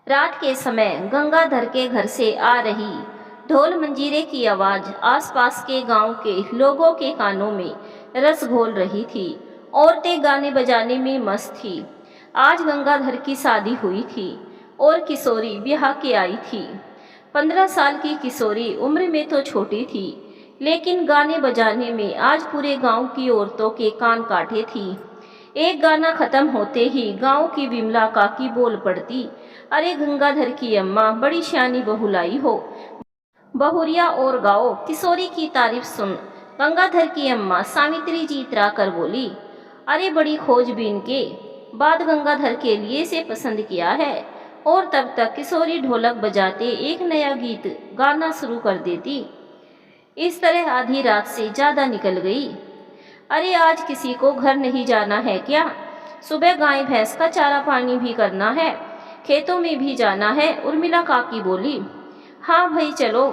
रात के समय गंगाधर के घर से आ रही ढोल मंजीरे की आवाज आसपास के गांव के लोगों के कानों में रस घोल रही थी। औरतें गाने बजाने में मस्त थी। आज गंगाधर की शादी हुई थी और किशोरी ब्याह के आई थी। 15 साल की किशोरी उम्र में तो छोटी थी, लेकिन गाने बजाने में आज पूरे गांव की औरतों के कान काटे थी। एक गाना खत्म होते ही गांव की विमला काकी बोल पड़ती, अरे गंगाधर की अम्मा बड़ी शानी बहू लाई हो, बहुरिया और गाओ। किशोरी की तारीफ सुन गंगाधर की अम्मा सावित्री जी इतरा कर बोली, अरे बड़ी खोजबीन के बाद गंगाधर के लिए से पसंद किया है। और तब तक किशोरी ढोलक बजाते एक नया गीत गाना शुरू कर देती। इस तरह आधी रात से ज़्यादा निकल गई। अरे आज किसी को घर नहीं जाना है क्या? सुबह गाय भैंस का चारा पानी भी करना है, खेतों में भी जाना है। उर्मिला काकी बोली, हाँ भाई चलो,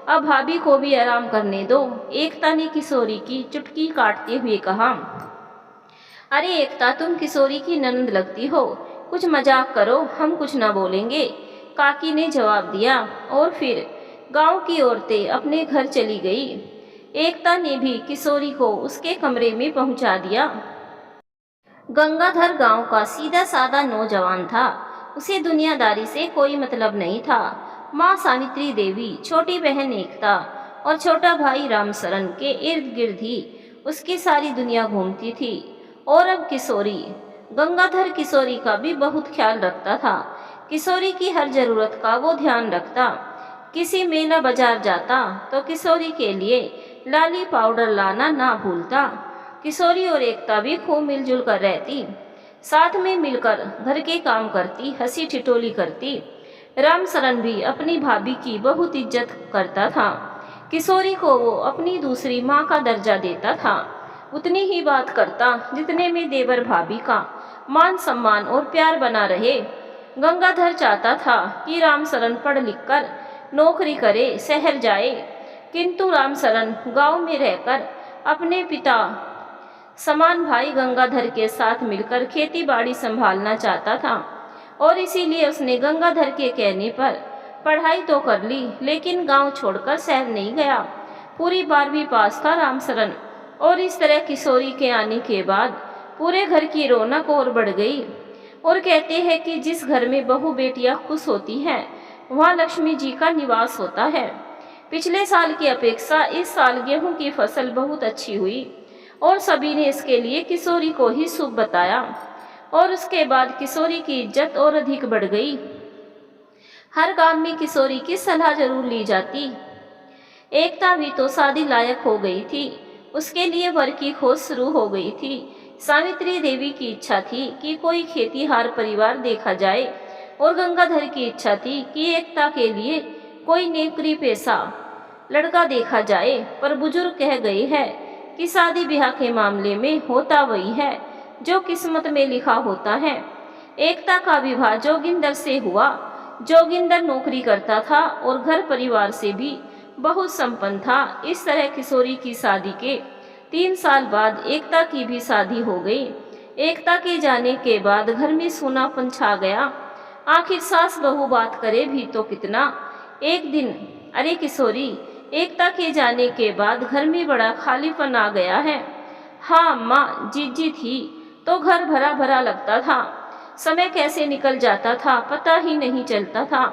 अब भाभी को भी आराम करने दो। एकता ने किशोरी की चुटकी काटते हुए कहा, अरे एकता तुम किशोरी की ननद लगती हो, कुछ मजाक करो, हम कुछ ना बोलेंगे, काकी ने जवाब दिया। और फिर गांव की औरतें अपने घर चली गई। एकता ने भी किशोरी को उसके कमरे में पहुंचा दिया। गंगाधर गांव का सीधा साधा नौजवान था। उसे दुनियादारी से कोई मतलब नहीं था। माँ सावित्री देवी, छोटी बहन एकता और छोटा भाई रामशरण के इर्द गिर्द ही उसकी सारी दुनिया घूमती थी। और अब किशोरी। गंगाधर किशोरी का भी बहुत ख्याल रखता था। किशोरी की हर जरूरत का वो ध्यान रखता। किसी मेला बाजार जाता तो किशोरी के लिए लाली पाउडर लाना ना भूलता। किशोरी और एकता भी खूब मिलजुल कर रहती, साथ में मिलकर घर के काम करती, हंसी ठिठोली करती। रामशरण भी अपनी भाभी की बहुत इज्जत करता था। किशोरी को वो अपनी दूसरी माँ का दर्जा देता था। उतनी ही बात करता जितने में देवर भाभी का मान सम्मान और प्यार बना रहे। गंगाधर चाहता था कि रामशरण पढ़ लिख कर नौकरी करे, शहर जाए, किंतु रामशरण गांव में रहकर अपने पिता समान भाई गंगाधर के साथ मिलकर खेती बाड़ी संभालना चाहता था। और इसीलिए उसने गंगाधर के कहने पर पढ़ाई तो कर ली, लेकिन गांव छोड़कर शहर नहीं गया। पूरी 12वीं पास था रामशरण। और इस तरह किशोरी के आने के बाद पूरे घर की रौनक और बढ़ गई। और कहते हैं कि जिस घर में बहू बेटियां खुश होती हैं, वहाँ लक्ष्मी जी का निवास होता है। पिछले साल की अपेक्षा इस साल गेहूं की फसल बहुत अच्छी हुई और सभी ने इसके लिए किशोरी को ही शुभ बताया। और उसके बाद किशोरी की इज्जत और अधिक बढ़ गई। हर काम में किशोरी की सलाह जरूर ली जाती। एकता भी तो शादी लायक हो गई थी। उसके लिए वर की खोज शुरू हो गई थी। सावित्री देवी की इच्छा थी कि कोई खेतीहार परिवार देखा जाए और गंगाधर की इच्छा थी कि एकता के लिए कोई नौकरी पेशा लड़का देखा जाए। पर बुजुर्ग कह गए हैं कि शादी ब्याह के मामले में होता वही है जो किस्मत में लिखा होता है। एकता का विवाह जोगिंदर से हुआ। जोगिंदर नौकरी करता था और घर परिवार से भी बहुत संपन्न था। इस तरह किशोरी की शादी के 3 साल बाद एकता की भी शादी हो गई। एकता के जाने के बाद घर में सूनापन छा गया। आखिर सास बहू बात करे भी तो कितना। एक दिन, अरे किशोरी, एकता के जाने के बाद घर में बड़ा खालीपन आ गया है। हाँ माँ, जीजी थी तो घर भरा भरा लगता था। समय कैसे निकल जाता था पता ही नहीं चलता था।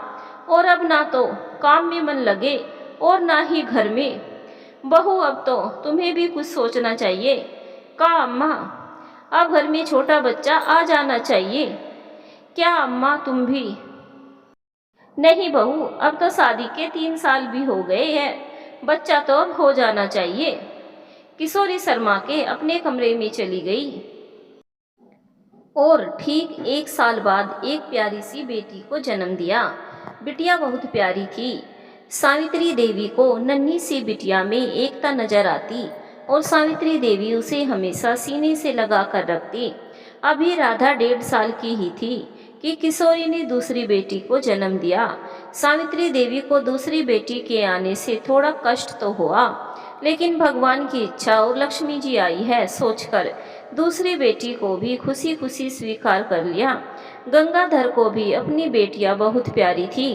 और अब ना तो काम में मन लगे और ना ही घर में। बहू, अब तो तुम्हें भी कुछ सोचना चाहिए। का अम्मा, अब घर में छोटा बच्चा आ जाना चाहिए। क्या अम्मा तुम भी? नहीं बहू, अब तो शादी के 3 साल भी हो गए हैं, बच्चा तो अब हो जाना चाहिए। किशोरी शर्मा के अपने कमरे में चली गई। और ठीक 1 साल बाद एक प्यारी सी बेटी को जन्म दिया। बिटिया बहुत प्यारी थी। सावित्री देवी को नन्ही सी बिटिया में एकता नजर आती और सावित्री देवी उसे हमेशा सीने से लगा कर रखती। अभी राधा 1.5 साल की ही थी कि किशोरी ने दूसरी बेटी को जन्म दिया। सावित्री देवी को दूसरी बेटी के आने से थोड़ा कष्ट तो हुआ, लेकिन भगवान की इच्छा और लक्ष्मी जी आई है सोचकर दूसरी बेटी को भी खुशी खुशी स्वीकार कर लिया। गंगाधर को भी अपनी बेटियां बहुत प्यारी थी।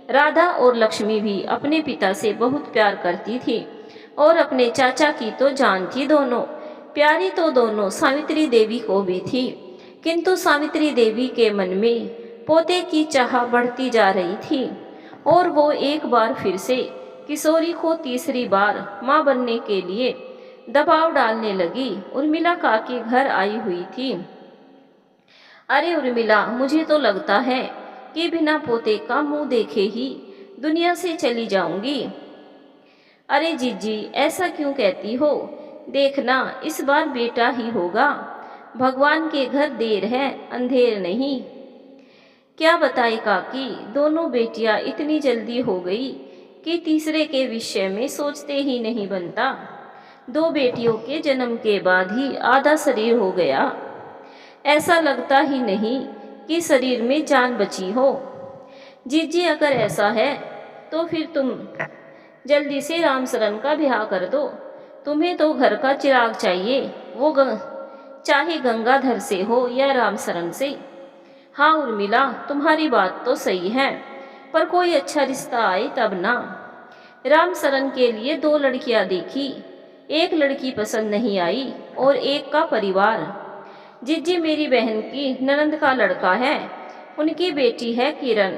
राधा और लक्ष्मी भी अपने पिता से बहुत प्यार करती थी और अपने चाचा की तो जान थी दोनों। प्यारी तो दोनों सावित्री देवी को भी थी, किंतु सावित्री देवी के मन में पोते की चाह बढ़ती जा रही थी और वो एक बार फिर से किशोरी को तीसरी बार माँ बनने के लिए दबाव डालने लगी। उर्मिला काकी घर आई हुई थी। अरे उर्मिला, मुझे तो लगता है कि बिना पोते का मुंह देखे ही दुनिया से चली जाऊंगी। अरे जीजी, ऐसा क्यों कहती हो? देखना, इस बार बेटा ही होगा। भगवान के घर देर है, अंधेर नहीं। क्या बताए काकी, दोनों बेटियां इतनी जल्दी हो गई कि तीसरे के विषय में सोचते ही नहीं बनता। 2 बेटियों के जन्म के बाद ही आधा शरीर हो गया। ऐसा लगता ही नहीं कि शरीर में जान बची हो। जीजी, अगर ऐसा है तो फिर तुम जल्दी से रामसरन का ब्याह कर दो। तुम्हें तो घर का चिराग चाहिए, वो चाहे गंगाधर से हो या रामसरन से। हाँ उर्मिला, तुम्हारी बात तो सही है, पर कोई अच्छा रिश्ता आए तब ना। रामसरन के लिए 2 लड़कियां देखी, एक लड़की पसंद नहीं आई और एक का परिवार। जीजी, मेरी बहन की ननंद का लड़का है, उनकी बेटी है किरण।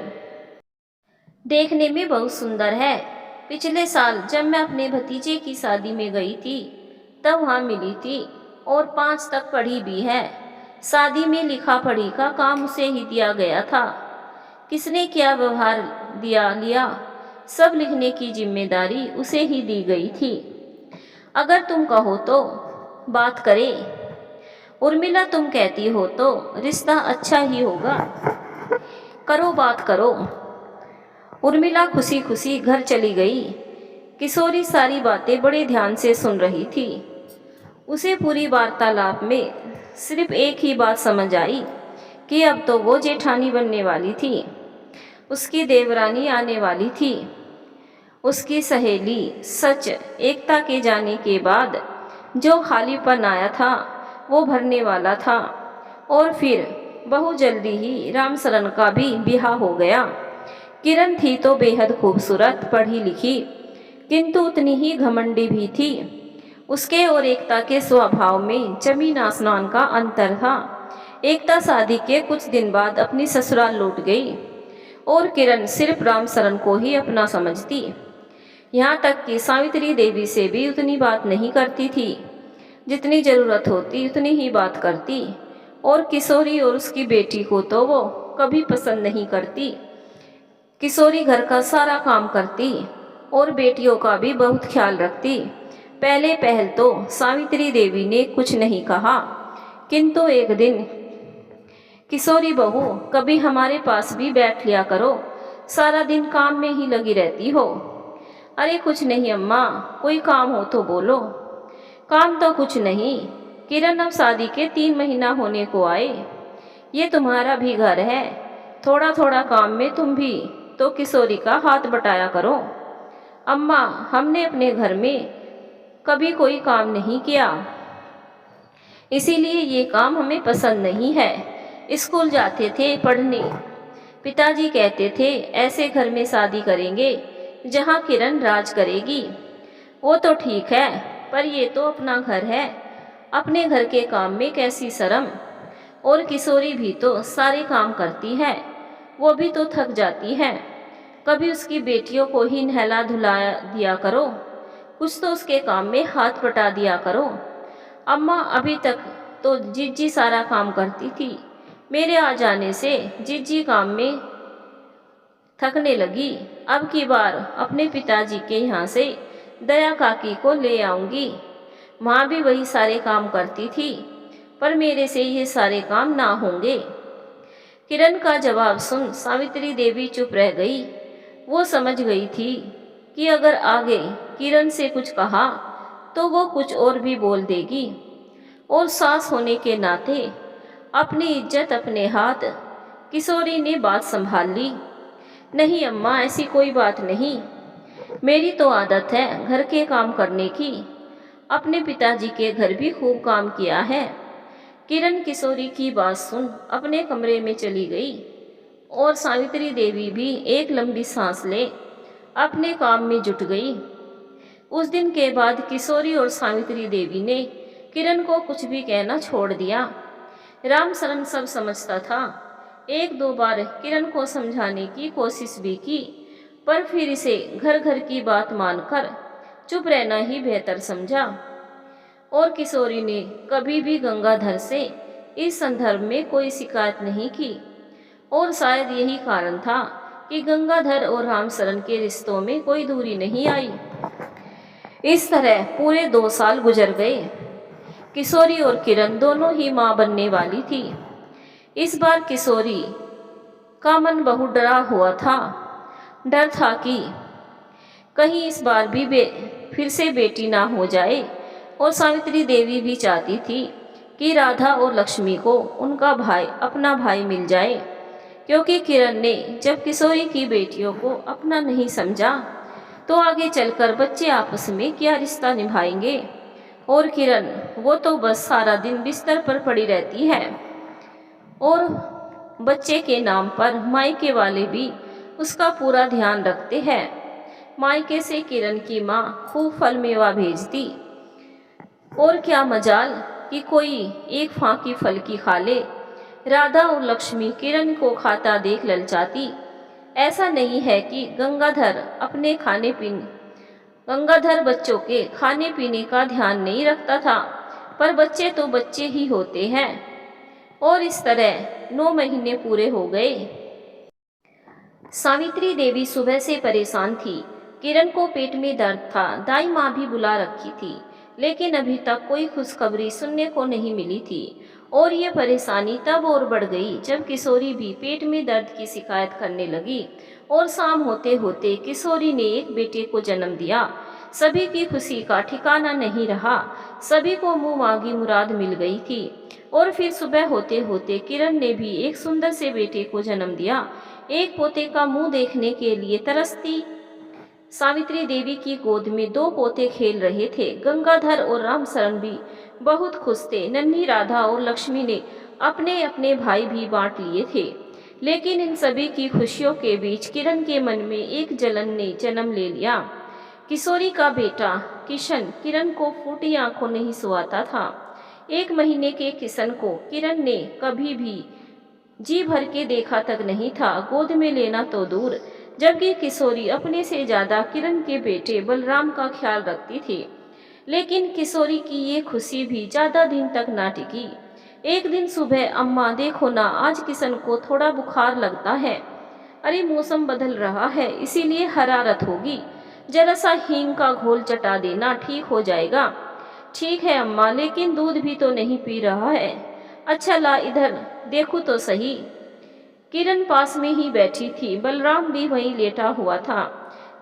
देखने में बहुत सुंदर है। पिछले साल जब मैं अपने भतीजे की शादी में गई थी तब वहाँ मिली थी और 5 तक पढ़ी भी है। शादी में लिखा पढ़ी का काम उसे ही दिया गया था। किसने क्या व्यवहार दिया लिया, सब लिखने की जिम्मेदारी उसे ही दी गई थी। अगर तुम कहो तो बात करें। उर्मिला, तुम कहती हो तो रिश्ता अच्छा ही होगा। करो, बात करो। उर्मिला खुशी खुशी घर चली गई। किशोरी सारी बातें बड़े ध्यान से सुन रही थी। उसे पूरी वार्तालाप में सिर्फ एक ही बात समझ आई कि अब तो वो जेठानी बनने वाली थी, उसकी देवरानी आने वाली थी। उसकी सहेली सच एकता के जाने के बाद जो खालीपन आया था वो भरने वाला था। और फिर बहुत जल्दी ही रामसरन का भी ब्याह हो गया। किरण थी तो बेहद खूबसूरत, पढ़ी लिखी, किंतु उतनी ही घमंडी भी थी। उसके और एकता के स्वभाव में जमीन आसमान का अंतर था। एकता शादी के कुछ दिन बाद अपनी ससुराल लौट गई और किरण सिर्फ रामसरन को ही अपना समझती। यहाँ तक कि सावित्री देवी से भी उतनी बात नहीं करती थी, जितनी जरूरत होती उतनी ही बात करती। और किशोरी और उसकी बेटी को तो वो कभी पसंद नहीं करती। किशोरी घर का सारा काम करती और बेटियों का भी बहुत ख्याल रखती। पहल तो सावित्री देवी ने कुछ नहीं कहा, किंतु एक दिन, किशोरी बहू, कभी हमारे पास भी बैठ लिया करो, सारा दिन काम में ही लगी रहती हो। अरे कुछ नहीं अम्मा, कोई काम हो तो बोलो। काम तो कुछ नहीं, किरण अब शादी के 3 महीना होने को आए। ये तुम्हारा भी घर है, थोड़ा थोड़ा काम में तुम भी तो किशोरी का हाथ बटाया करो। अम्मा, हमने अपने घर में कभी कोई काम नहीं किया, इसीलिए ये काम हमें पसंद नहीं है। स्कूल जाते थे पढ़ने, पिताजी कहते थे ऐसे घर में शादी करेंगे जहाँ किरण राज करेगी। वो तो ठीक है, पर ये तो अपना घर है, अपने घर के काम में कैसी शर्म। और किशोरी भी तो सारे काम करती है, वो भी तो थक जाती है। कभी उसकी बेटियों को ही नहला धुला दिया करो, कुछ तो उसके काम में हाथ बटा दिया करो। अम्मा, अभी तक तो जीजी सारा काम करती थी, मेरे आ जाने से जीजी काम में थकने लगी। अब की बार अपने पिताजी के यहाँ से दया काकी को ले आऊँगी, वहाँ भी वही सारे काम करती थी, पर मेरे से ये सारे काम ना होंगे। किरण का जवाब सुन सावित्री देवी चुप रह गई। वो समझ गई थी कि अगर आगे किरण से कुछ कहा तो वो कुछ और भी बोल देगी, और सास होने के नाते अपनी इज्जत अपने हाथ। किशोरी ने बात संभाल ली। नहीं अम्मा, ऐसी कोई बात नहीं, मेरी तो आदत है घर के काम करने की, अपने पिताजी के घर भी खूब काम किया है। किरण किशोरी की बात सुन अपने कमरे में चली गई और सावित्री देवी भी एक लंबी सांस ले अपने काम में जुट गई। उस दिन के बाद किशोरी और सावित्री देवी ने किरण को कुछ भी कहना छोड़ दिया। रामशरण सब समझता था। एक दो बार किरण को समझाने की कोशिश भी की, पर फिर इसे घर घर की बात मानकर चुप रहना ही बेहतर समझा। और किशोरी ने कभी भी गंगाधर से इस संदर्भ में कोई शिकायत नहीं की, और शायद यही कारण था कि गंगाधर और रामशरण के रिश्तों में कोई दूरी नहीं आई। इस तरह पूरे 2 साल गुजर गए। किशोरी और किरण दोनों ही मां बनने वाली थी। इस बार किशोरी का मन बहुत डरा हुआ था। डर था कि कहीं इस बार भी फिर से बेटी ना हो जाए। और सावित्री देवी भी चाहती थी कि राधा और लक्ष्मी को उनका भाई अपना भाई मिल जाए, क्योंकि किरण ने जब किशोरी की बेटियों को अपना नहीं समझा तो आगे चलकर बच्चे आपस में क्या रिश्ता निभाएंगे। और किरण वो तो बस सारा दिन बिस्तर पर पड़ी रहती है, और बच्चे के नाम पर मायके वाले भी उसका पूरा ध्यान रखते हैं। मायके से किरण की माँ खूब फल मेवा भेजती, और क्या मजाल कि कोई एक फांकी फल की खा ले। राधा और लक्ष्मी किरण को खाता देख ललचाती। ऐसा नहीं है कि गंगाधर बच्चों के खाने पीने का ध्यान नहीं रखता था, पर बच्चे तो बच्चे ही होते हैं। और इस तरह 9 महीने पूरे हो गए। सावित्री देवी सुबह से परेशान थी। किरण को पेट में दर्द था। दाई माँ भी बुला रखी थी, लेकिन अभी तक कोई खुशखबरी सुनने को नहीं मिली थी। और ये परेशानी तब और बढ़ गई जब किशोरी भी पेट में दर्द की शिकायत करने लगी। और शाम होते होते किशोरी ने एक बेटे को जन्म दिया। सभी की खुशी का ठिकाना नहीं रहा। सभी को मुंह मांगी मुराद मिल गई थी। और फिर सुबह होते होते किरण ने भी एक सुंदर से बेटे को जन्म दिया। एक पोते का मुंह देखने के लिए तरसती सावित्री देवी की गोद में 2 पोते खेल रहे थे। गंगाधर और रामशरण भी बहुत खुश थे। नन्ही राधा और लक्ष्मी ने अपने अपने भाई भी बांट लिए थे। लेकिन इन सभी की खुशियों के बीच किरण के मन में एक जलन ने जन्म ले लिया। किशोरी का बेटा किशन किरण को फूटी आंखों नहीं सुहाता था। 1 महीने के किशन को किरण ने कभी भी जी भर के देखा तक नहीं था, गोद में लेना तो दूर। जबकि किशोरी अपने से ज्यादा किरण के बेटे बलराम का ख्याल रखती थी। लेकिन किशोरी की ये खुशी भी ज्यादा दिन तक ना टिकी। एक दिन सुबह, अम्मा देखो ना, आज किशन को थोड़ा बुखार लगता है। अरे मौसम बदल रहा है, इसीलिए हरारत होगी। जरा सा हींग का घोल चटा देना, ठीक हो जाएगा। ठीक है अम्मा, लेकिन दूध भी तो नहीं पी रहा है। अच्छा ला इधर देखो तो सही। किरण पास में ही बैठी थी। बलराम भी वहीं लेटा हुआ था।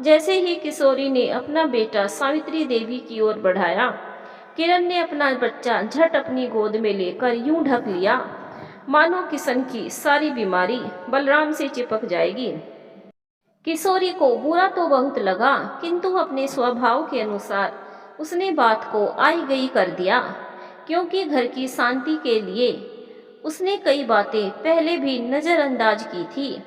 जैसे ही किशोरी ने अपना बेटा सावित्री देवी की ओर बढ़ाया, किरण ने अपना बच्चा झट अपनी गोद में लेकर यूं ढक लिया मानो किशन की सारी बीमारी बलराम से चिपक जाएगी। किशोरी को बुरा तो बहुत लगा, किंतु अपने स्वभाव के अनुसार उसने बात को आई गई कर दिया, क्योंकि घर की शांति के लिए उसने कई बातें पहले भी नजरअंदाज की थी।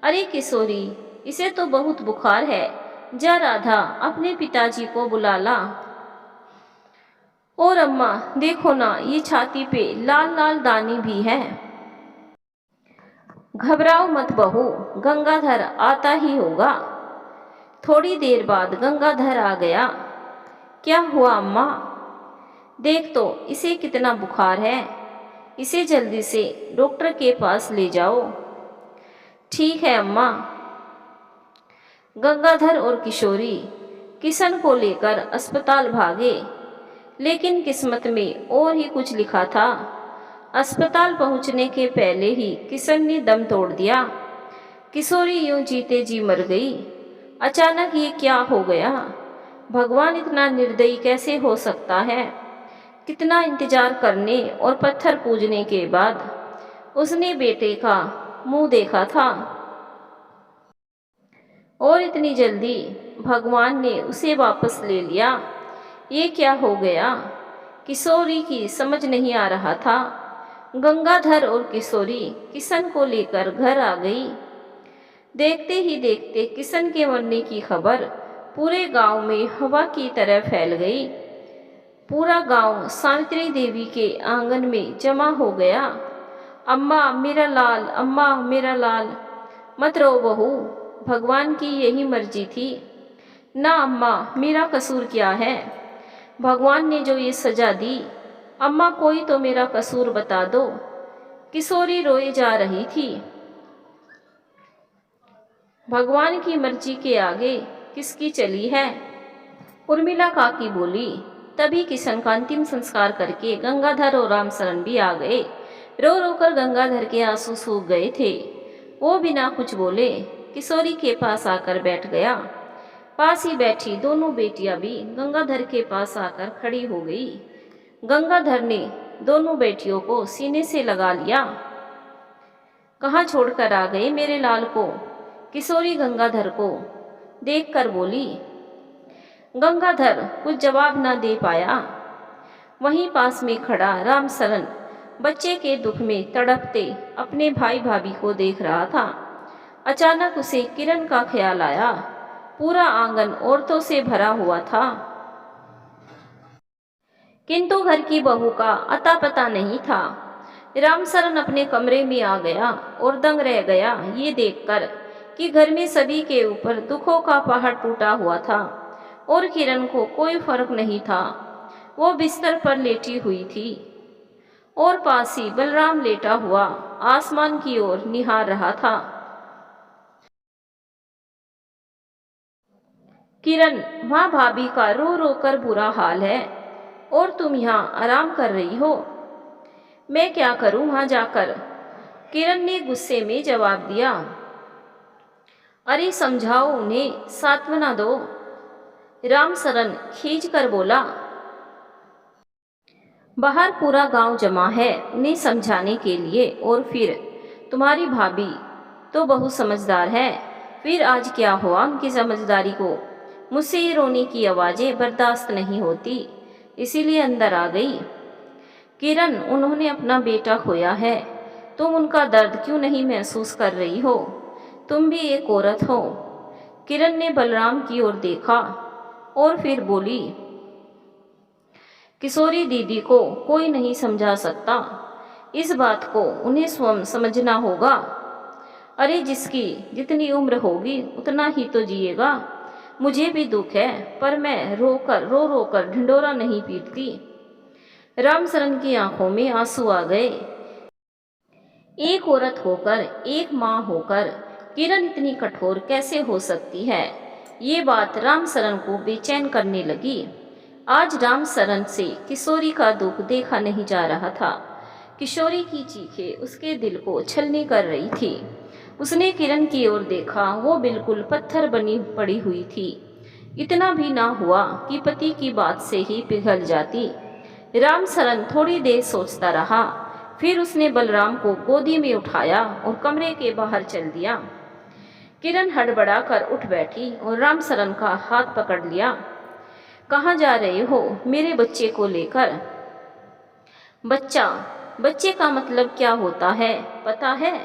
अरे किशोरी, इसे तो बहुत बुखार है, जा राधा अपने पिताजी को बुला ला। और अम्मा देखो ना, ये छाती पे लाल लाल दाने भी हैं। घबराओ मत बहू, गंगाधर आता ही होगा। थोड़ी देर बाद गंगाधर आ गया। क्या हुआ अम्मा? देख तो इसे कितना बुखार है, इसे जल्दी से डॉक्टर के पास ले जाओ। ठीक है अम्मा। गंगाधर और किशोरी किशन को लेकर अस्पताल भागे, लेकिन किस्मत में और ही कुछ लिखा था। अस्पताल पहुंचने के पहले ही किशन ने दम तोड़ दिया। किशोरी यूं जीते जी मर गई। अचानक ये क्या हो गया? भगवान इतना निर्दयी कैसे हो सकता है? कितना इंतजार करने और पत्थर पूजने के बाद उसने बेटे का मुंह देखा था, और इतनी जल्दी भगवान ने उसे वापस ले लिया। ये क्या हो गया? किशोरी की समझ नहीं आ रहा था। गंगाधर और किशोरी किशन को लेकर घर आ गई। देखते ही देखते किशन के मरने की खबर पूरे गांव में हवा की तरह फैल गई। पूरा गांव सावित्री देवी के आंगन में जमा हो गया। अम्मा मेरा लाल, अम्मा मेरा लाल, मत रो बहू, भगवान की यही मर्जी थी। ना अम्मा, मेरा कसूर क्या है? भगवान ने जो ये सजा दी, अम्मा कोई तो मेरा कसूर बता दो। किशोरी रोए जा रही थी। भगवान की मर्जी के आगे किसकी चली है? उर्मिला काकी बोली। तभी किशन का अंतिम संस्कार करके गंगाधर और रामशरण भी आ गए। रो रो कर गंगाधर के आंसू सूख गए थे। वो बिना कुछ बोले किशोरी के पास आकर बैठ गया। पास ही बैठी दोनों बेटियां भी गंगाधर के पास आकर खड़ी हो गई। गंगाधर ने दोनों बेटियों को सीने से लगा लिया। कहाँ छोड़कर आ गए मेरे लाल को? किशोरी गंगाधर को देखकर बोली। गंगाधर कुछ जवाब न दे पाया। वहीं पास में खड़ा रामशरण बच्चे के दुख में तड़पते अपने भाई भाभी को देख रहा था। अचानक उसे किरण का ख्याल आया। पूरा आंगन औरतों से भरा हुआ था, किंतु घर की बहू का अता पता नहीं था। रामशरण अपने कमरे में आ गया और दंग रह गया ये देखकर कि घर में सभी के ऊपर दुखों का पहाड़ टूटा हुआ था और किरण को कोई फर्क नहीं था। वो बिस्तर पर लेटी हुई थी और पास ही बलराम लेटा हुआ आसमान की ओर निहार रहा था। किरण, वहाँ भाभी का रो रो कर बुरा हाल है और तुम यहाँ आराम कर रही हो। मैं क्या करूं वहाँ जाकर? किरण ने गुस्से में जवाब दिया। अरे समझाओ उन्हें, सांत्वना दो। रामशरण खींच कर बोला। बाहर पूरा गांव जमा है उन्हें समझाने के लिए, और फिर तुम्हारी भाभी तो बहुत समझदार है। फिर आज क्या हुआ उनकी समझदारी को? मुझसे ये रोने की आवाज़ें बर्दाश्त नहीं होती, इसीलिए अंदर आ गई। किरण, उन्होंने अपना बेटा खोया है, तुम उनका दर्द क्यों नहीं महसूस कर रही हो? तुम भी एक औरत हो। किरण ने बलराम की ओर देखा और फिर बोली। किशोरी दीदी को कोई नहीं समझा सकता, इस बात को उन्हें स्वयं समझना होगा। अरे जिसकी जितनी उम्र होगी उतना ही तो जिएगा। मुझे भी दुख है, पर मैं रो रो कर ढिंडोरा नहीं पीटती। रामशरण की आंखों में आंसू आ गए। एक औरत होकर, एक माँ होकर किरण इतनी कठोर कैसे हो सकती है? ये बात रामशरण को बेचैन करने लगी। आज रामशरण से किशोरी का दुख देखा नहीं जा रहा था। किशोरी की चीखें उसके दिल को छलनी कर रही थी। उसने किरण की ओर देखा, वो बिल्कुल पत्थर बनी पड़ी हुई थी। इतना भी ना हुआ कि पति की बात से ही पिघल जाती। रामशरण थोड़ी देर सोचता रहा, फिर उसने बलराम को गोदी में उठाया और कमरे के बाहर चल दिया। किरण हड़बड़ा कर उठ बैठी और रामशरण का हाथ पकड़ लिया। कहाँ जा रहे हो मेरे बच्चे को लेकर? बच्चा, बच्चे का मतलब क्या होता है पता है?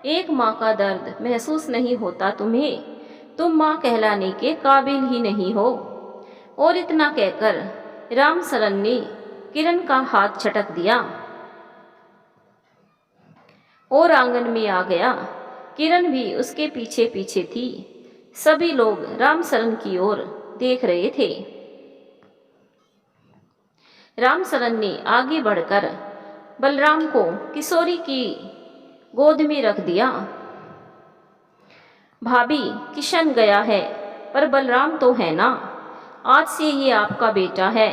एक माँ का दर्द महसूस नहीं होता तुम्हें? तुम माँ कहलाने के काबिल ही नहीं हो। और इतना कहकर रामशरण ने किरण का हाथ झटक दिया और आंगन में आ गया। किरण भी उसके पीछे पीछे थी। सभी लोग रामशरण की ओर देख रहे थे। रामशरण ने आगे बढ़कर बलराम को किशोरी की गोद में रख दिया। भाभी, किशन गया है, पर बलराम तो है ना? आज से ये आपका बेटा है,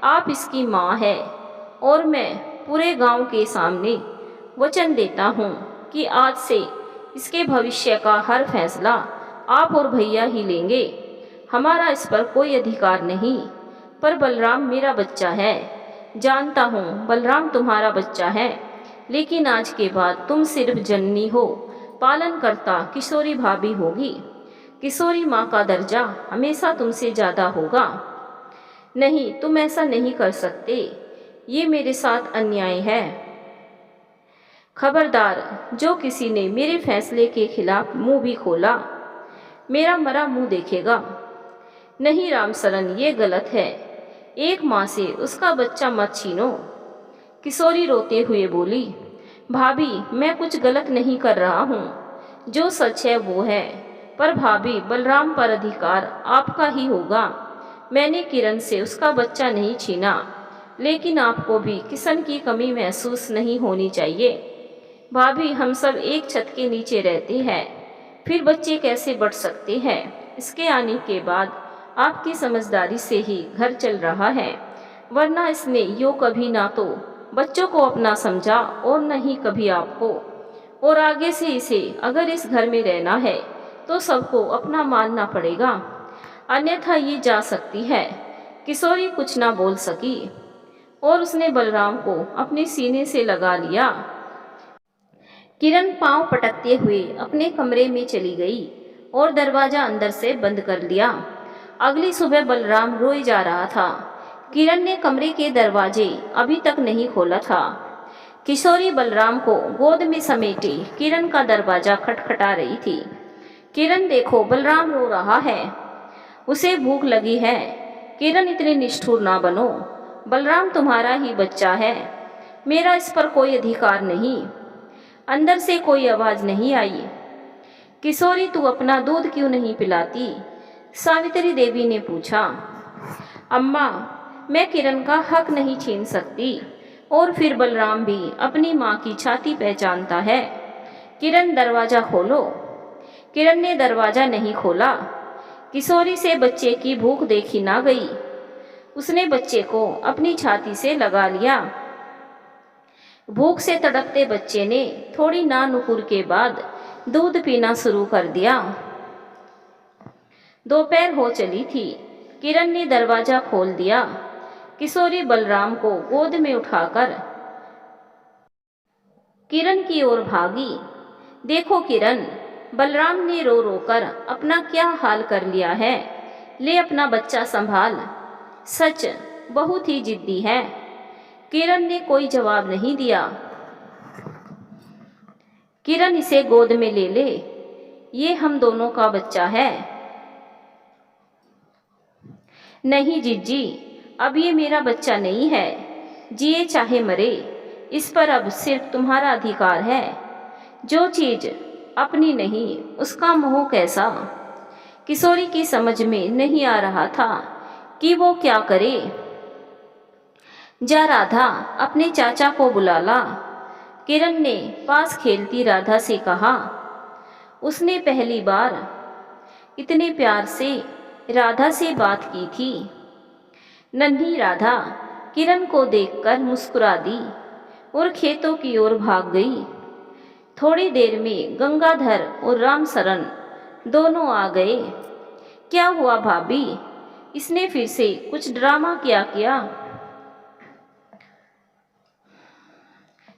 आप इसकी माँ है, और मैं पूरे गांव के सामने वचन देता हूँ कि आज से इसके भविष्य का हर फैसला आप और भैया ही लेंगे। हमारा इस पर कोई अधिकार नहीं। पर बलराम मेरा बच्चा है। जानता हूँ बलराम तुम्हारा बच्चा है, लेकिन आज के बाद तुम सिर्फ जननी हो, पालनकर्ता किशोरी भाभी होगी। किशोरी माँ का दर्जा हमेशा तुमसे ज़्यादा होगा। नहीं, तुम ऐसा नहीं कर सकते। ये मेरे साथ अन्याय है। खबरदार, जो किसी ने मेरे फैसले के खिलाफ मुंह भी खोला, मेरा मरा मुंह देखेगा। नहीं रामसरन, ये गलत है। एक माँ से उसका बच्चा मत छीनो। किशोरी रोते हुए बोली, भाभी, मैं कुछ गलत नहीं कर रहा हूँ। जो सच है वो है। पर भाभी, बलराम पर अधिकार आपका ही होगा। मैंने किरण से उसका बच्चा नहीं छीना, लेकिन आपको भी किशन की कमी महसूस नहीं होनी चाहिए। भाभी, हम सब एक छत के नीचे रहते हैं, फिर बच्चे कैसे बढ़ सकते हैं? इसके आने के बाद आपकी समझदारी से ही घर चल रहा है, वरना इसने यूँ कभी ना तो बच्चों को अपना समझा और न ही कभी आपको। और आगे से इसे अगर इस घर में रहना है तो सबको अपना मानना पड़ेगा, अन्यथा ये जा सकती है। किशोरी कुछ ना बोल सकी और उसने बलराम को अपने सीने से लगा लिया। किरण पांव पटकते हुए अपने कमरे में चली गई और दरवाजा अंदर से बंद कर लिया। अगली सुबह बलराम रोए जा रहा था। किरण ने कमरे के दरवाजे अभी तक नहीं खोला था। किशोरी बलराम को गोद में समेटे किरण का दरवाजा खटखटा रही थी। किरण, देखो, बलराम रो रहा है, उसे भूख लगी है। किरण, इतने निष्ठुर ना बनो। बलराम तुम्हारा ही बच्चा है, मेरा इस पर कोई अधिकार नहीं। अंदर से कोई आवाज नहीं आई। किशोरी, तू अपना दूध क्यों नहीं पिलाती? सावित्री देवी ने पूछा। अम्मा, मैं किरण का हक नहीं छीन सकती, और फिर बलराम भी अपनी माँ की छाती पहचानता है। किरण, दरवाजा खोलो। किरण ने दरवाजा नहीं खोला। किशोरी से बच्चे की भूख देखी ना गई। उसने बच्चे को अपनी छाती से लगा लिया। भूख से तड़पते बच्चे ने थोड़ी ना नुकुर के बाद दूध पीना शुरू कर दिया। दोपहर हो चली थी। किरण ने दरवाजा खोल दिया। किशोरी बलराम को गोद में उठाकर किरण की ओर भागी। देखो किरण, बलराम ने रो रो कर अपना क्या हाल कर लिया है। ले अपना बच्चा संभाल। सच बहुत ही जिद्दी है। किरण ने कोई जवाब नहीं दिया। किरण, इसे गोद में ले ले, ये हम दोनों का बच्चा है। नहीं जिज्जी, अब ये मेरा बच्चा नहीं है। जिए चाहे मरे, इस पर अब सिर्फ तुम्हारा अधिकार है। जो चीज अपनी नहीं, उसका मोह कैसा? किशोरी की समझ में नहीं आ रहा था कि वो क्या करे। जा राधा, अपने चाचा को बुला ला। किरण ने पास खेलती राधा से कहा। उसने पहली बार इतने प्यार से राधा से बात की थी। नन्ही राधा किरण को देखकर मुस्कुरा दी और खेतों की ओर भाग गई। थोड़ी देर में गंगाधर और रामसरन दोनों आ गए। क्या हुआ भाभी? इसने फिर से कुछ ड्रामा किया?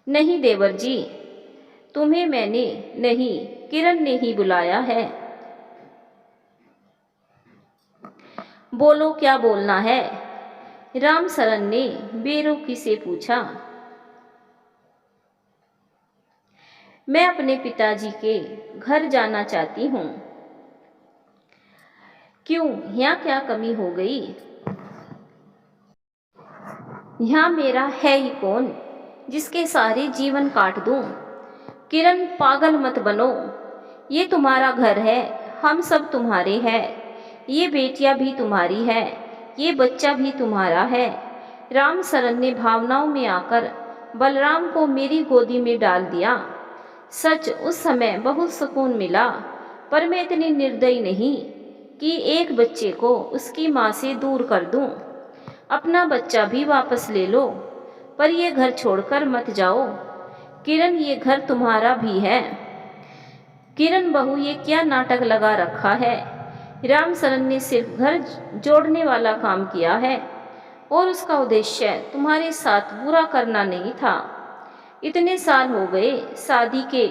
नहीं देवर जी, तुम्हें मैंने नहीं, किरण ने ही बुलाया है। बोलो, क्या बोलना है? रामसरन ने बेरुखी से पूछा। मैं अपने पिताजी के घर जाना चाहती हूँ। क्यों, यहाँ क्या कमी हो गई? यहाँ मेरा है ही कौन जिसके सारे जीवन काट दूं? किरण, पागल मत बनो। ये तुम्हारा घर है, हम सब तुम्हारे हैं। ये बेटियां भी तुम्हारी है, ये बच्चा भी तुम्हारा है। रामसरन ने भावनाओं में आकर बलराम को मेरी गोदी में डाल दिया। सच, उस समय बहुत सुकून मिला, पर मैं इतनी निर्दयी नहीं कि एक बच्चे को उसकी माँ से दूर कर दूं। अपना बच्चा भी वापस ले लो, पर ये घर छोड़कर मत जाओ। किरण, ये घर तुम्हारा भी है। किरण बहू, ये क्या नाटक लगा रखा है? रामसरन ने सिर्फ घर जोड़ने वाला काम किया है और उसका उद्देश्य तुम्हारे साथ बुरा करना नहीं था। इतने साल हो गए शादी के,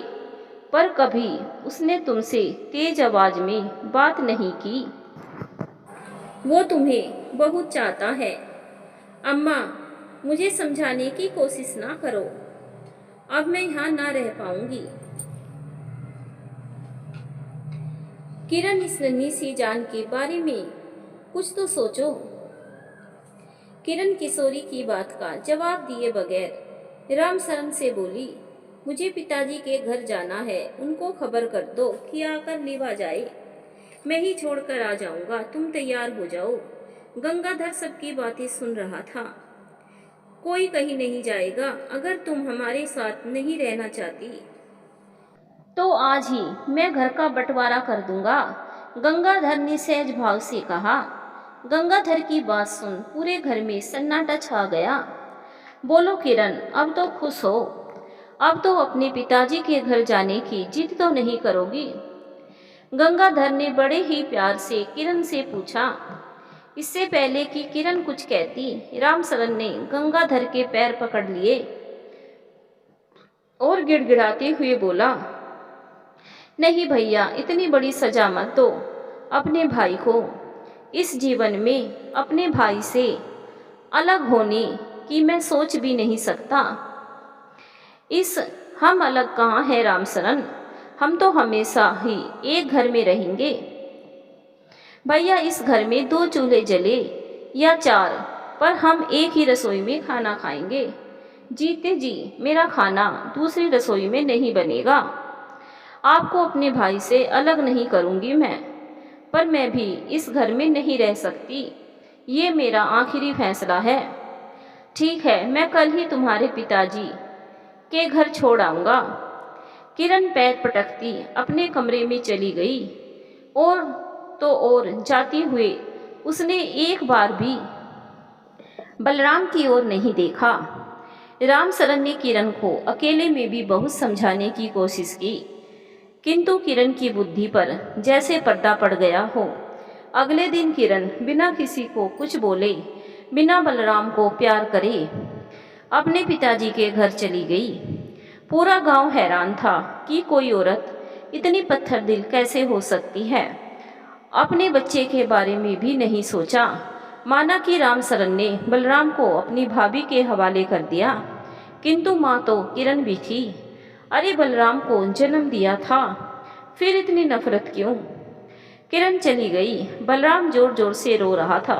पर कभी उसने तुमसे तेज आवाज में बात नहीं की। वो तुम्हें बहुत चाहता है। अम्मा, मुझे समझाने की कोशिश ना करो। अब मैं यहाँ ना रह पाऊंगी। किरण इस नन्ही सी जान के बारे में कुछ तो सोचो। किरण किशोरी की बात का जवाब दिए बगैर रामशरण से बोली, मुझे पिताजी के घर जाना है, उनको खबर कर दो कि आकर लेवा जाए। मैं ही छोड़कर आ जाऊंगा, तुम तैयार हो जाओ। गंगाधर सबकी बातें सुन रहा था। कोई कहीं नहीं जाएगा, अगर तुम हमारे साथ नहीं रहना चाहती तो आज ही मैं घर का बंटवारा कर दूंगा, गंगाधर ने सहज भाव से कहा। गंगाधर की बात सुन पूरे घर में सन्नाटा छा गया। बोलो किरण, अब तो खुश हो, अब तो अपने पिताजी के घर जाने की जिद तो नहीं करोगी? गंगाधर ने बड़े ही प्यार से किरण से पूछा। इससे पहले कि किरण कुछ कहती, रामशरण ने गंगाधर के पैर पकड़ लिए और गिड़गिड़ाते हुए बोला, नहीं भैया, इतनी बड़ी सजा मत दो अपने भाई को। इस जीवन में अपने भाई से अलग होने की मैं सोच भी नहीं सकता। हम अलग कहाँ हैं रामशरण, हम तो हमेशा ही एक घर में रहेंगे। भैया, इस घर में 2 चूल्हे जले या 4, पर हम एक ही रसोई में खाना खाएंगे। जीते जी मेरा खाना दूसरी रसोई में नहीं बनेगा। आपको अपने भाई से अलग नहीं करूंगी मैं, पर मैं भी इस घर में नहीं रह सकती। ये मेरा आखिरी फैसला है। ठीक है, मैं कल ही तुम्हारे पिताजी के घर छोड़ आऊंगा। किरण पैर पटकती अपने कमरे में चली गई और तो और जाते हुए उसने एक बार भी बलराम की ओर नहीं देखा। रामशरण ने किरण को अकेले में भी बहुत समझाने की कोशिश की, किंतु किरण की बुद्धि पर जैसे पर्दा पड़ गया हो। अगले दिन किरण बिना किसी को कुछ बोले, बिना बलराम को प्यार करे, अपने पिताजी के घर चली गई। पूरा गांव हैरान था कि कोई औरत इतनी पत्थर दिल कैसे हो सकती है। अपने बच्चे के बारे में भी नहीं सोचा। माना कि रामशरण ने बलराम को अपनी भाभी के हवाले कर दिया, किंतु माँ तो किरण भी थी। अरे, बलराम को जन्म दिया था, फिर इतनी नफरत क्यों? किरण चली गई। बलराम जोर जोर से रो रहा था,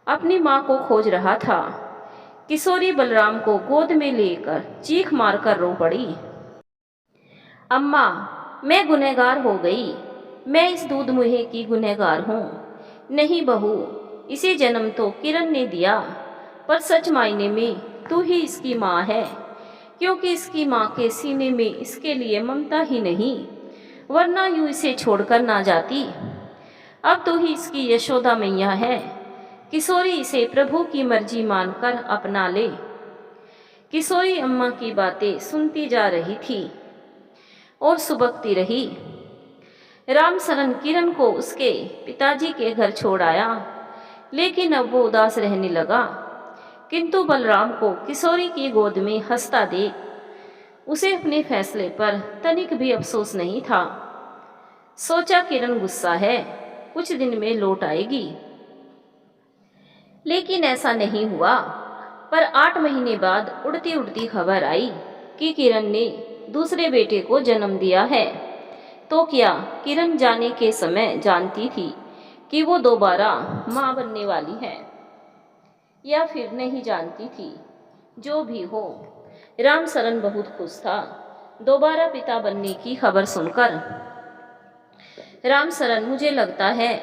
अपनी माँ को खोज रहा था। किशोरी बलराम को गोद में लेकर चीख मारकर रो पड़ी। अम्मा, मैं गुनहगार हो गई, मैं इस दूध मुहे की गुनहगार हूँ। नहीं बहू, इसे जन्म तो किरण ने दिया, पर सच मायने में तू ही इसकी माँ है, क्योंकि इसकी माँ के सीने में इसके लिए ममता ही नहीं, वरना यूं इसे छोड़कर ना जाती। अब तू ही इसकी यशोदा मैया है। किशोरी इसे प्रभु की मर्जी मानकर अपना ले। किशोरी अम्मा की बातें सुनती जा रही थी और सुबकती रही। रामशरण किरण को उसके पिताजी के घर छोड़ आया, लेकिन अब वो उदास रहने लगा। किंतु बलराम को किशोरी की गोद में हंसता देख उसे अपने फैसले पर तनिक भी अफसोस नहीं था। सोचा, किरण गुस्सा है, कुछ दिन में लौट आएगी। लेकिन ऐसा नहीं हुआ। पर 8 महीने बाद उड़ती उड़ती खबर आई कि किरण ने दूसरे बेटे को जन्म दिया है। तो क्या किरण जाने के समय जानती थी कि वो दोबारा माँ बनने वाली है, या फिर नहीं जानती थी? जो भी हो, रामशरण बहुत खुश था दोबारा पिता बनने की खबर सुनकर। रामशरण, मुझे लगता है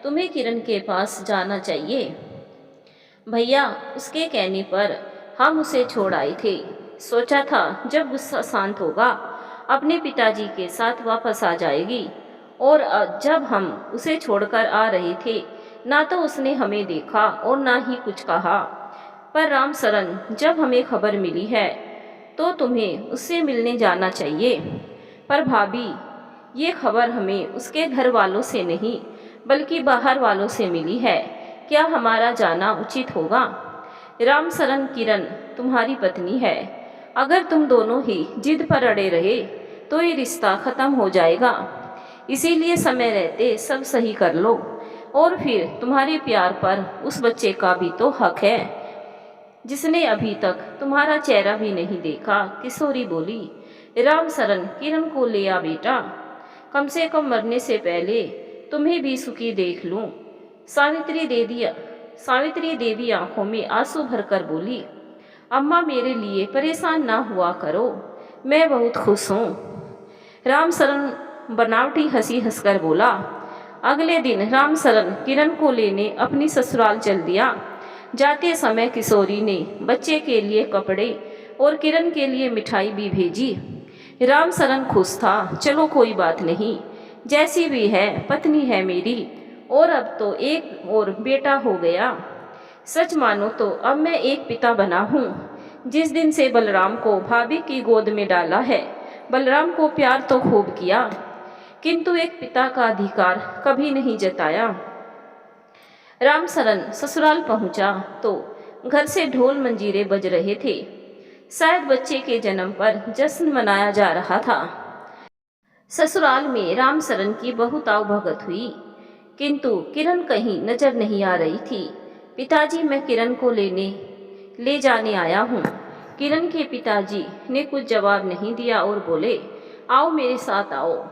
तुम्हें किरण के पास जाना चाहिए। भैया, उसके कहने पर हम उसे छोड़ आए थे। सोचा था जब गुस्सा शांत होगा अपने पिताजी के साथ वापस आ जाएगी। और जब हम उसे छोड़कर आ रहे थे, ना तो उसने हमें देखा और ना ही कुछ कहा। पर रामशरण, जब हमें खबर मिली है तो तुम्हें उससे मिलने जाना चाहिए। पर भाभी, ये खबर हमें उसके घर वालों से नहीं बल्कि बाहर वालों से मिली है। क्या हमारा जाना उचित होगा? रामशरण, किरण तुम्हारी पत्नी है। अगर तुम दोनों ही जिद पर अड़े रहे तो ये रिश्ता खत्म हो जाएगा। इसीलिए समय रहते सब सही कर लो, और फिर तुम्हारे प्यार पर उस बच्चे का भी तो हक है। जिसने अभी तक तुम्हारा चेहरा भी नहीं देखा। किशोरी बोली, राम सरन, किरण को ले आ बेटा, कम से कम मरने से पहले तुम्हें भी सुखी देख लूं। सावित्री देवी आंखों में आंसू भरकर बोली, अम्मा मेरे लिए परेशान ना हुआ करो, मैं बहुत खुश हूँ। राम सरन बनावटी हंसी हंसकर बोला। अगले दिन राम सरन किरण को लेने अपनी ससुराल चल दिया। जाते समय किशोरी ने बच्चे के लिए कपड़े और किरण के लिए मिठाई भी भेजी। राम सरन खुश था। चलो कोई बात नहीं, जैसी भी है पत्नी है मेरी, और अब तो एक और बेटा हो गया। सच मानो तो अब मैं एक पिता बना हूँ। जिस दिन से बलराम को भाभी की गोद में डाला है, बलराम को प्यार तो खूब किया, किंतु एक पिता का अधिकार कभी नहीं जताया। राम सरन ससुराल पहुंचा तो घर से ढोल मंजीरे बज रहे थे। शायद बच्चे के जन्म पर जश्न मनाया जा रहा था। ससुराल में राम सरन की बहुत आवभगत हुई, किंतु किरण कहीं नजर नहीं आ रही थी। पिताजी, मैं किरण को ले जाने आया हूँ। किरण के पिताजी ने कुछ जवाब नहीं दिया और बोले, आओ मेरे साथ आओ।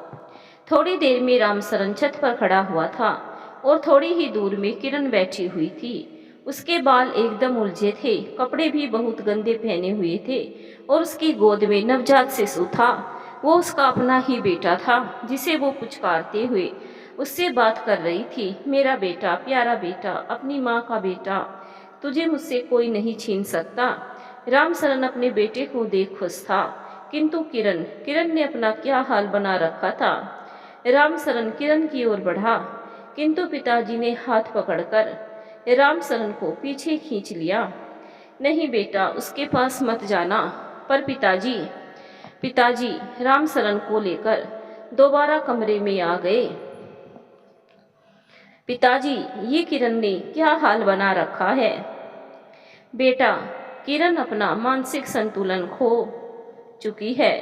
थोड़ी देर में राम सरन छत पर खड़ा हुआ था और थोड़ी ही दूर में किरण बैठी हुई थी। उसके बाल एकदम उलझे थे, कपड़े भी बहुत गंदे पहने हुए थे और उसकी गोद में नवजात शिशु था। वो उसका अपना ही बेटा था, जिसे वो पुचकारते हुए उससे बात कर रही थी। मेरा बेटा, प्यारा बेटा, अपनी माँ का बेटा, तुझे मुझसे कोई नहीं छीन सकता। राम सरन अपने बेटे को देख खुश था, किंतु किरण ने अपना क्या हाल बना रखा था। राम सरन किरण की ओर बढ़ा, किंतु पिताजी ने हाथ पकड़कर राम सरन को पीछे खींच लिया। नहीं बेटा, उसके पास मत जाना। पर पिताजी राम सरन को लेकर दोबारा कमरे में आ गए। पिताजी, ये किरण ने क्या हाल बना रखा है। बेटा, किरण अपना मानसिक संतुलन खो चुकी है।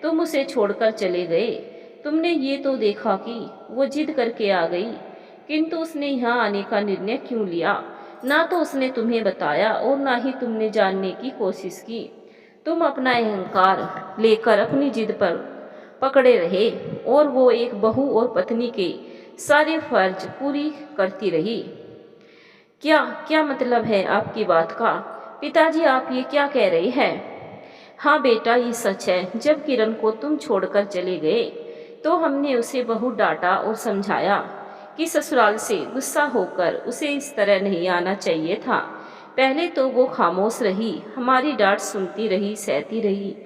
तुम उसे छोड़कर चले गए। तुमने ये तो देखा कि वो जिद करके आ गई, किंतु उसने यहाँ आने का निर्णय क्यों लिया? ना तो उसने तुम्हें बताया और ना ही तुमने जानने की कोशिश की। तुम अपना अहंकार लेकर अपनी जिद पर पकड़े रहे और वो एक बहू और पत्नी के सारे फर्ज पूरी करती रही। क्या क्या मतलब है आपकी बात का? पिताजी, आप ये क्या कह रहे हैं? हाँ बेटा, ये सच है। जब किरण को तुम छोड़कर चले गए तो हमने उसे बहुत डांटा और समझाया कि ससुराल से गुस्सा होकर उसे इस तरह नहीं आना चाहिए था। पहले तो वो खामोश रही, हमारी डांट सुनती रही, सहती रही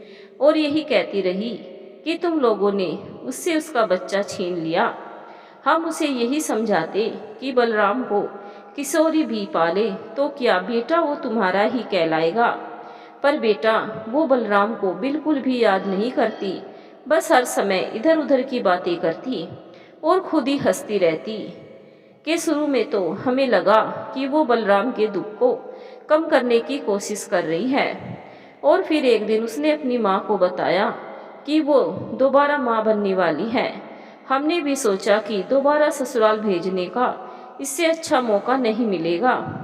और यही कहती रही कि तुम लोगों ने उससे उसका बच्चा छीन लिया। हम उसे यही समझाते कि बलराम को किशोरी भी पाले तो क्या बेटा वो तुम्हारा ही कहलाएगा। पर बेटा, वो बलराम को बिल्कुल भी याद नहीं करती, बस हर समय इधर उधर की बातें करती और खुद ही हंसती रहती। कि शुरू में तो हमें लगा कि वो बलराम के दुख को कम करने की कोशिश कर रही है, और फिर एक दिन उसने अपनी माँ को बताया कि वो दोबारा माँ बनने वाली है। हमने भी सोचा कि दोबारा ससुराल भेजने का इससे अच्छा मौका नहीं मिलेगा।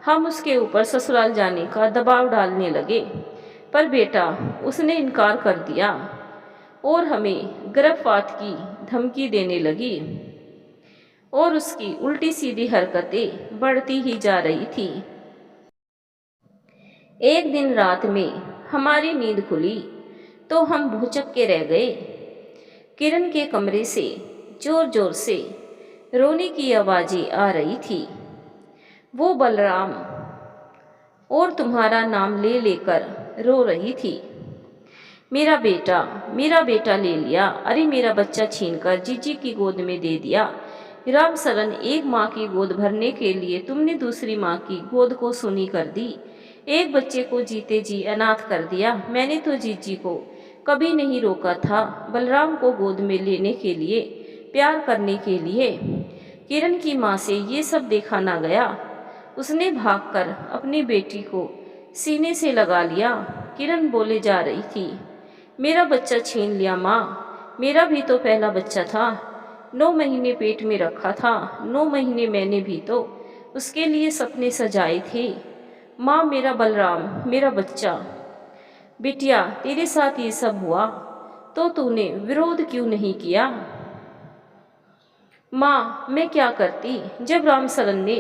हम उसके ऊपर ससुराल जाने का दबाव डालने लगे, पर बेटा उसने इनकार कर दिया और हमें गर्भपात की धमकी देने लगी और उसकी उल्टी सीधी हरकतें बढ़ती ही जा रही थी। एक दिन रात में हमारी नींद खुली तो हम भुचक के रह गए। किरण के कमरे से जोर जोर से रोने की आवाज़ें आ रही थी। वो बलराम और तुम्हारा नाम ले लेकर रो रही थी। मेरा बेटा ले लिया, अरे मेरा बच्चा छीनकर जीजी की गोद में दे दिया। राम सरन, एक माँ की गोद भरने के लिए तुमने दूसरी माँ की गोद को सूनी कर दी। एक बच्चे को जीते जी अनाथ कर दिया। मैंने तो जीजी को कभी नहीं रोका था बलराम को गोद में लेने के लिए, प्यार करने के लिए। किरण की माँ से ये सब देखा ना गया। उसने भागकर अपनी बेटी को सीने से लगा लिया। किरण बोले जा रही थी, मेरा बच्चा छीन लिया माँ, मेरा भी तो पहला बच्चा था। 9 महीने पेट में रखा था। 9 महीने मैंने भी तो उसके लिए सपने सजाए थे। माँ मेरा बलराम, मेरा बच्चा। बिटिया तेरे साथ ये सब हुआ तो तूने विरोध क्यों नहीं किया? माँ मैं क्या करती जब रामसरन ने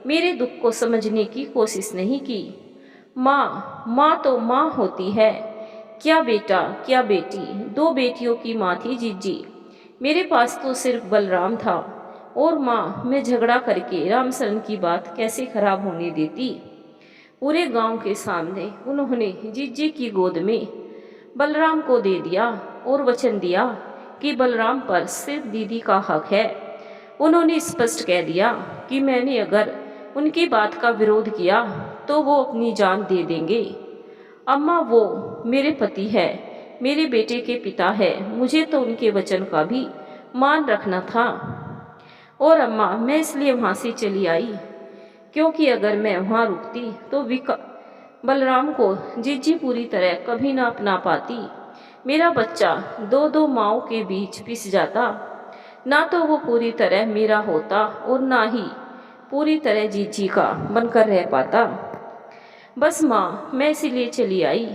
मेरे दुख को समझने की कोशिश नहीं की। माँ, माँ तो माँ होती है, क्या बेटा क्या बेटी, दो बेटियों की माँ थी जीजी। मेरे पास तो सिर्फ बलराम था। और माँ मैं झगड़ा करके रामसरन की बात कैसे खराब होने देती। पूरे गांव के सामने उन्होंने जीजी की गोद में बलराम को दे दिया और वचन दिया कि बलराम पर सिर्फ दीदी का हक है। उन्होंने स्पष्ट कह दिया कि मैंने अगर उनकी बात का विरोध किया तो वो अपनी जान दे देंगे। अम्मा वो मेरे पति है, मेरे बेटे के पिता है, मुझे तो उनके वचन का भी मान रखना था। और अम्मा मैं इसलिए वहाँ से चली आई क्योंकि अगर मैं वहाँ रुकती तो बलराम को जीजी पूरी तरह कभी ना अपना पाती। मेरा बच्चा दो दो माँओं के बीच पिस जाता। ना तो वो पूरी तरह मेरा होता और ना ही पूरी तरह जीजी का बनकर रह पाता। बस माँ मैं इसीलिए चली आई।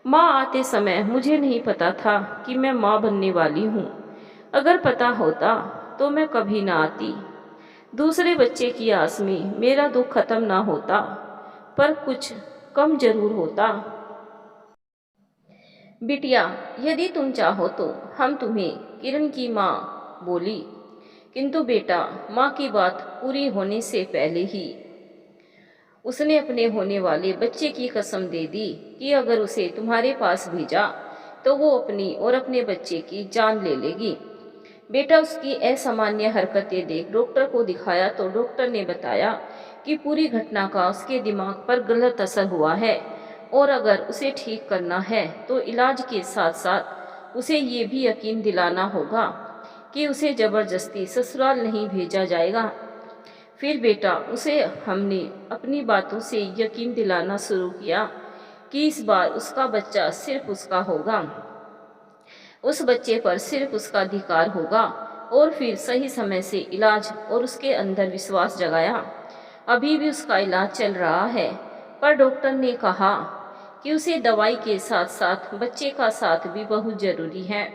माँ आते समय मुझे नहीं पता था कि मैं माँ बनने वाली हूँ। अगर पता होता तो मैं कभी ना आती। दूसरे बच्चे की आस में मेरा दुख खत्म ना होता, पर कुछ कम जरूर होता। बिटिया यदि तुम चाहो तो हम तुम्हें किरण की माँ बोली, किंतु बेटा माँ की बात पूरी होने से पहले ही उसने अपने होने वाले बच्चे की कसम दे दी कि अगर उसे तुम्हारे पास भेजा तो वो अपनी और अपने बच्चे की जान ले लेगी। बेटा उसकी असामान्य हरकतें देख डॉक्टर को दिखाया तो डॉक्टर ने बताया कि पूरी घटना का उसके दिमाग पर गलत असर हुआ है और अगर उसे ठीक करना है तो इलाज के साथ साथ उसे ये भी यकीन दिलाना होगा कि उसे जबरदस्ती ससुराल नहीं भेजा जाएगा। फिर बेटा उसे हमने अपनी बातों से यकीन दिलाना शुरू किया कि इस बार उसका बच्चा सिर्फ उसका होगा, उस बच्चे पर सिर्फ उसका अधिकार होगा। और फिर सही समय से इलाज और उसके अंदर विश्वास जगाया। अभी भी उसका इलाज चल रहा है, पर डॉक्टर ने कहा कि उसे दवाई के साथ साथ बच्चे का साथ भी बहुत जरूरी है।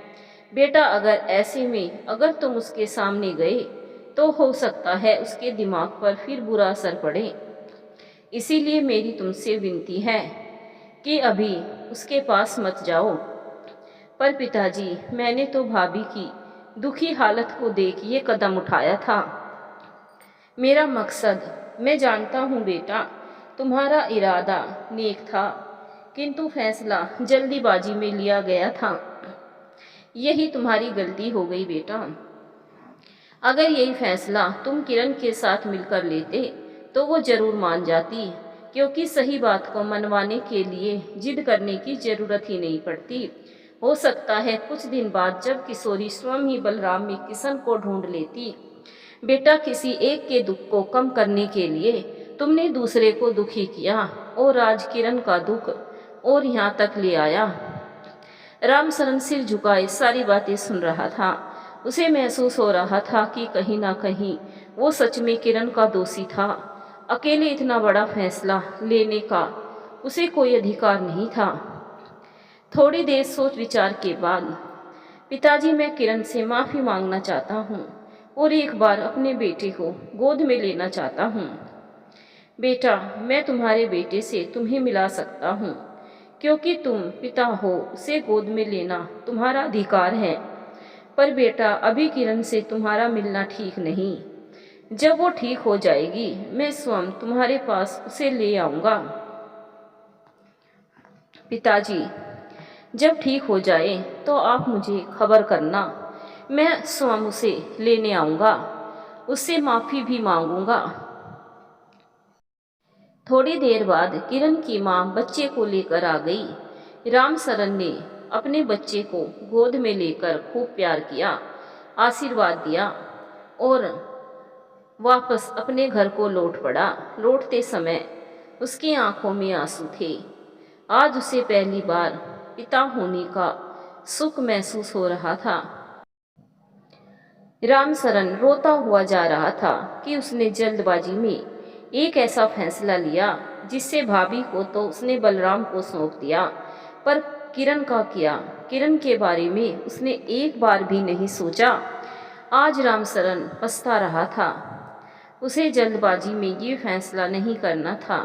बेटा अगर ऐसे में अगर तुम उसके सामने गए तो हो सकता है उसके दिमाग पर फिर बुरा असर पड़े। इसीलिए मेरी तुमसे विनती है कि अभी उसके पास मत जाओ। पर पिताजी मैंने तो भाभी की दुखी हालत को देख ये कदम उठाया था। मेरा मकसद मैं जानता हूँ बेटा, तुम्हारा इरादा नेक था, किंतु फैसला जल्दीबाजी में लिया गया था। यही तुम्हारी गलती हो गई बेटा। अगर यही फैसला तुम किरण के साथ मिलकर लेते तो वो जरूर मान जाती, क्योंकि सही बात को मनवाने के लिए जिद करने की जरूरत ही नहीं पड़ती। हो सकता है कुछ दिन बाद जब किशोरी स्वयं ही बलराम में किशन को ढूंढ लेती। बेटा किसी एक के दुख को कम करने के लिए तुमने दूसरे को दुखी किया और आज किरण का दुख और यहाँ तक ले आया। रामसरन सिर झुकाए सारी बातें सुन रहा था। उसे महसूस हो रहा था कि कहीं ना कहीं वो सच में किरण का दोषी था। अकेले इतना बड़ा फैसला लेने का उसे कोई अधिकार नहीं था। थोड़ी देर सोच विचार के बाद, पिताजी मैं किरण से माफ़ी मांगना चाहता हूँ और एक बार अपने बेटे को गोद में लेना चाहता हूँ। बेटा मैं तुम्हारे बेटे से तुम्हें मिला सकता हूँ, क्योंकि तुम पिता हो, उसे गोद में लेना तुम्हारा अधिकार है। पर बेटा अभी किरण से तुम्हारा मिलना ठीक नहीं। जब वो ठीक हो जाएगी मैं स्वयं तुम्हारे पास उसे ले आऊँगा। पिताजी जब ठीक हो जाए तो आप मुझे खबर करना, मैं स्वयं उसे लेने आऊँगा, उससे माफ़ी भी मांगूंगा। थोड़ी देर बाद किरण की माँ बच्चे को लेकर आ गई। रामसरन ने अपने बच्चे को गोद में लेकर खूब प्यार किया, आशीर्वाद दिया और वापस अपने घर को लौट पड़ा। लौटते समय उसकी आंखों में आंसू थे। आज उसे पहली बार पिता होने का सुख महसूस हो रहा था। रामसरन रोता हुआ जा रहा था कि उसने जल्दबाजी में एक ऐसा फैसला लिया जिससे भाभी को तो उसने बलराम को सौंप दिया, पर किरण का क्या? किरण के बारे में उसने एक बार भी नहीं सोचा। आज रामसरन पछता रहा था। उसे जल्दबाजी में ये फैसला नहीं करना था।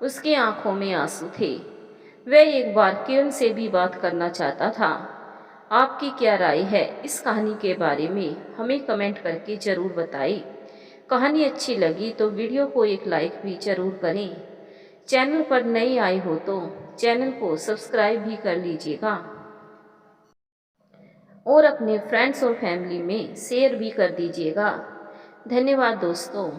उसके आंखों में आंसू थे। वह एक बार किरण से भी बात करना चाहता था। आपकी क्या राय है इस कहानी के बारे में? हमें कमेंट करके ज़रूर बताएं। कहानी अच्छी लगी तो वीडियो को एक लाइक भी ज़रूर करें। चैनल पर नए आए हो तो चैनल को सब्सक्राइब भी कर लीजिएगा और अपने फ्रेंड्स और फैमिली में शेयर भी कर दीजिएगा। धन्यवाद दोस्तों।